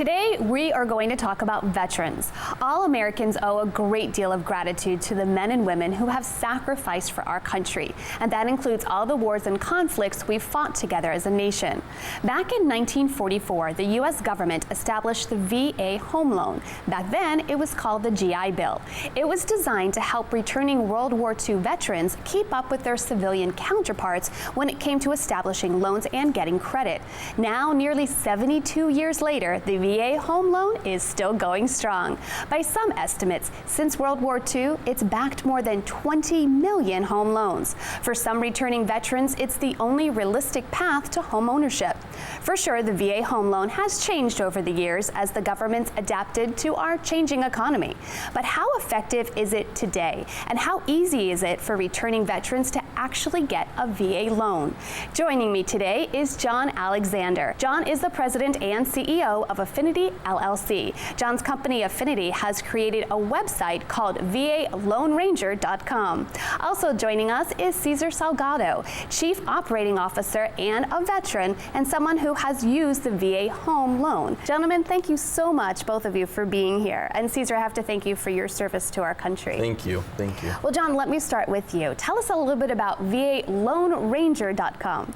Today, we are going to talk about veterans. All Americans owe a great deal of gratitude to the men and women who have sacrificed for our country, and that includes all the wars and conflicts we've fought together as a nation. Back in 1944, the U.S. government established the VA Home Loan. Back then, it was called the GI Bill. It was designed to help returning World War II veterans keep up with their civilian counterparts when it came to establishing loans and getting credit. Now, nearly 72 years later, the VA Home Loan is still going strong. By some estimates, since World War II, it's backed more than 20 million home loans. For some returning veterans, it's the only realistic path to home ownership. For sure, the VA Home Loan has changed over the years as the government's adapted to our changing economy. But how effective is it today? And how easy is it for returning veterans to actually get a VA loan? Joining me today is John Alexander. John is the president and CEO of Affinity LLC. John's company Affinity has created a website called VALoanRanger.com. Also joining us is Cesar Salgado, Chief Operating Officer and a veteran, and someone who has used the VA Home Loan. Gentlemen, thank you so much, both of you, for being here. And Cesar, I have to thank you for your service to our country. Thank you. Thank you. Well, John, let me start with you. Tell us a little bit about VALoanRanger.com.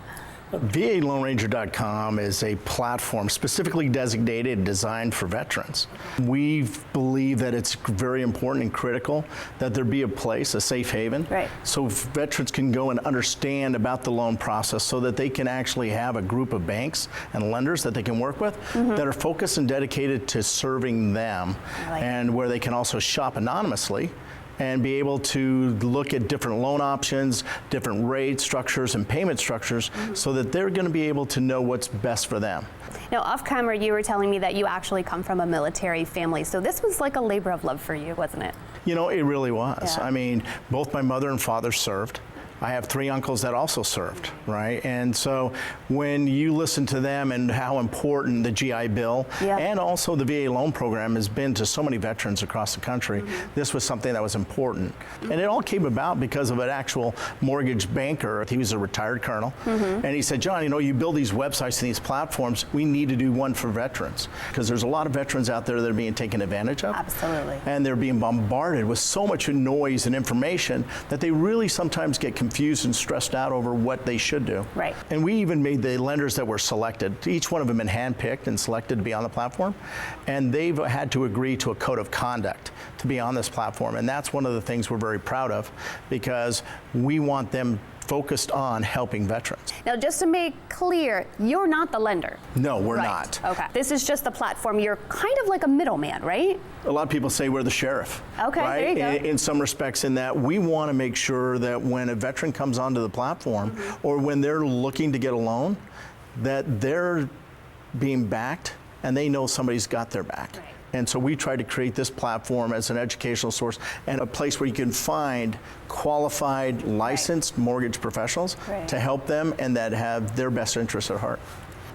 VALoanRanger.com is a platform specifically designated and designed for veterans. We believe that it's very important and critical that there be a place, a safe haven, so veterans can go and understand about the loan process so that they can actually have a group of banks and lenders that they can work with that are focused and dedicated to serving them, and where they can also shop anonymously and be able to look at different loan options, different rate structures and payment structures so that they're going to be able to know what's best for them. Now, off camera, you were telling me that you actually come from a military family, so this was like a labor of love for you, wasn't it? You know, it really was. Yeah. I mean, both my mother and father served. I have 3 uncles that also served, right? And so when you listen to them and how important the GI Bill and also the VA loan program has been to so many veterans across the country, this was something that was important. And it all came about because of an actual mortgage banker. He was a retired colonel. And he said, John, you know, you build these websites and these platforms, we need to do one for veterans. Because there's a lot of veterans out there that are being taken advantage of. Absolutely. And they're being bombarded with so much noise and information that they really sometimes get confused and stressed out over what they should do. Right. And we even made the lenders that were selected, each one of them been handpicked and selected to be on the platform, and they've had to agree to a code of conduct to be on this platform. And that's one of the things we're very proud of, because we want them focused on helping veterans. Now, just to make clear, you're not the lender. No, we're not. Okay. This is just the platform. You're kind of like a middleman, right? A lot of people say we're the sheriff. Okay, right? there you go. In some respects, in that we want to make sure that when a veteran comes onto the platform or when they're looking to get a loan, that they're being backed and they know somebody's got their back. Right. And so we try to create this platform as an educational source and a place where you can find qualified, licensed mortgage professionals to help them and that have their best interests at heart.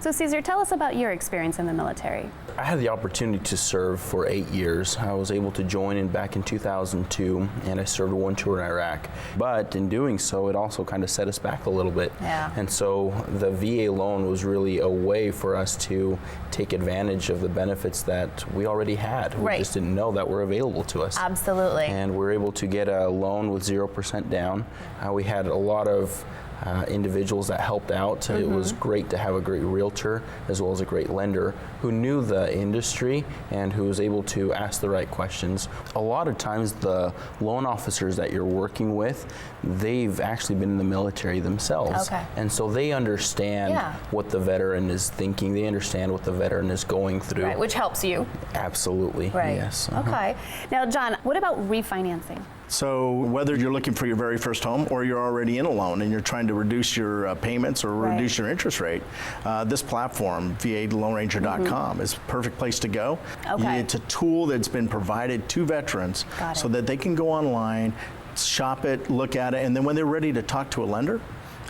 So Cesar, tell us about your experience in the military. I had the opportunity to serve for 8 years. I was able to join back in 2002, and I served 1 tour in Iraq. But in doing so, it also kind of set us back a little bit. Yeah. And so the VA loan was really a way for us to take advantage of the benefits that we already had. We just didn't know that were available to us. Absolutely. And we're able to get a loan with 0% down. We had a lot of individuals that helped out. It was great to have a great realtor as well as a great lender who knew the industry and who was able to ask the right questions. A lot of times the loan officers that you're working with, they've actually been in the military themselves. And so they understand what the veteran is thinking. They understand what the veteran is going through. Right, which helps you. Absolutely. Yes. Okay. Now, John, what about refinancing? So whether you're looking for your very first home or you're already in a loan and you're trying to reduce your payments or reduce your interest rate, this platform, VALoanRanger.com, is a perfect place to go. It's a tool that's been provided to veterans so that they can go online, shop it, look at it, and then when they're ready to talk to a lender,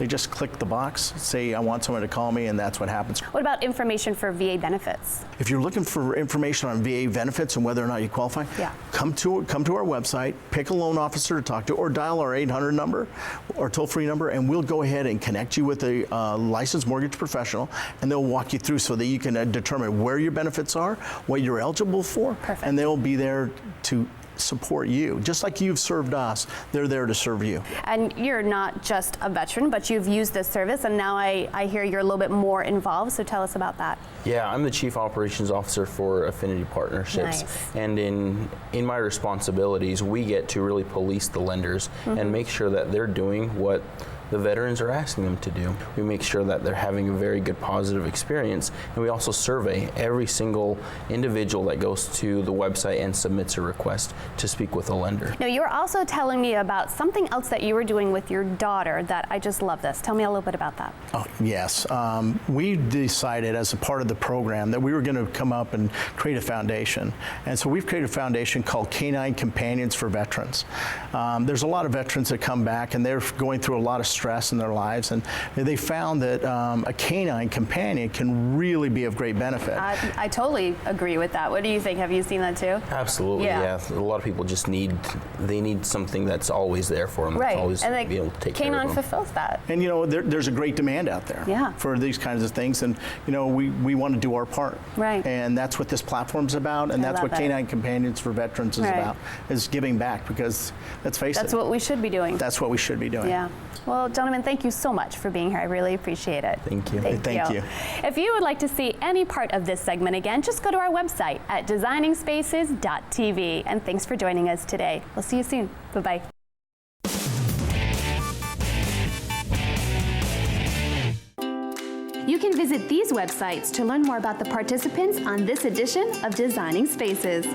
They just click the box, say, I want someone to call me, and that's what happens. What about information for VA benefits? If you're looking for information on VA benefits and whether or not you qualify, come to our website, pick a loan officer to talk to, or dial our 800 number or toll-free number, and we'll go ahead and connect you with a licensed mortgage professional, and they'll walk you through so that you can determine where your benefits are, what you're eligible for, and they'll be there to support you. Just like you've served us, they're there to serve you. And you're not just a veteran, but you've used this service, and now I hear you're a little bit more involved, so tell us about that. Yeah, I'm the Chief Operations Officer for Affinity Partnerships. Nice. And in my responsibilities, we get to really police the lenders and make sure that they're doing what the veterans are asking them to do. We make sure that they're having a very good positive experience, and we also survey every single individual that goes to the website and submits a request to speak with a lender. Now, you were also telling me about something else that you were doing with your daughter that I just love this. Tell me a little bit about that. Oh, yes. We decided as a part of the program that we were going to come up and create a foundation. And so we've created a foundation called Canine Companions for Veterans. There's a lot of veterans that come back and they're going through a lot of stress in their lives, and they found that a canine companion can really be of great benefit. I totally agree with that. What do you think? Have you seen that too? Absolutely, yeah. A lot of people just need something that's always there for them. Right, that's always and be able to take care of Canine them. fulfills that. And there's a great demand out there for these kinds of things, and we want to do our part. Right. And that's what this platform's about, and that's what Canine Companions for Veterans is about, is giving back, because let's face it. That's what we should be doing. That's what we should be doing. Yeah. Well, gentlemen, thank you so much for being here. I really appreciate it. Thank you. Thank you. If you would like to see any part of this segment again, just go to our website at designingspaces.tv. And thanks for joining us today. We'll see you soon. Bye-bye. You can visit these websites to learn more about the participants on this edition of Designing Spaces.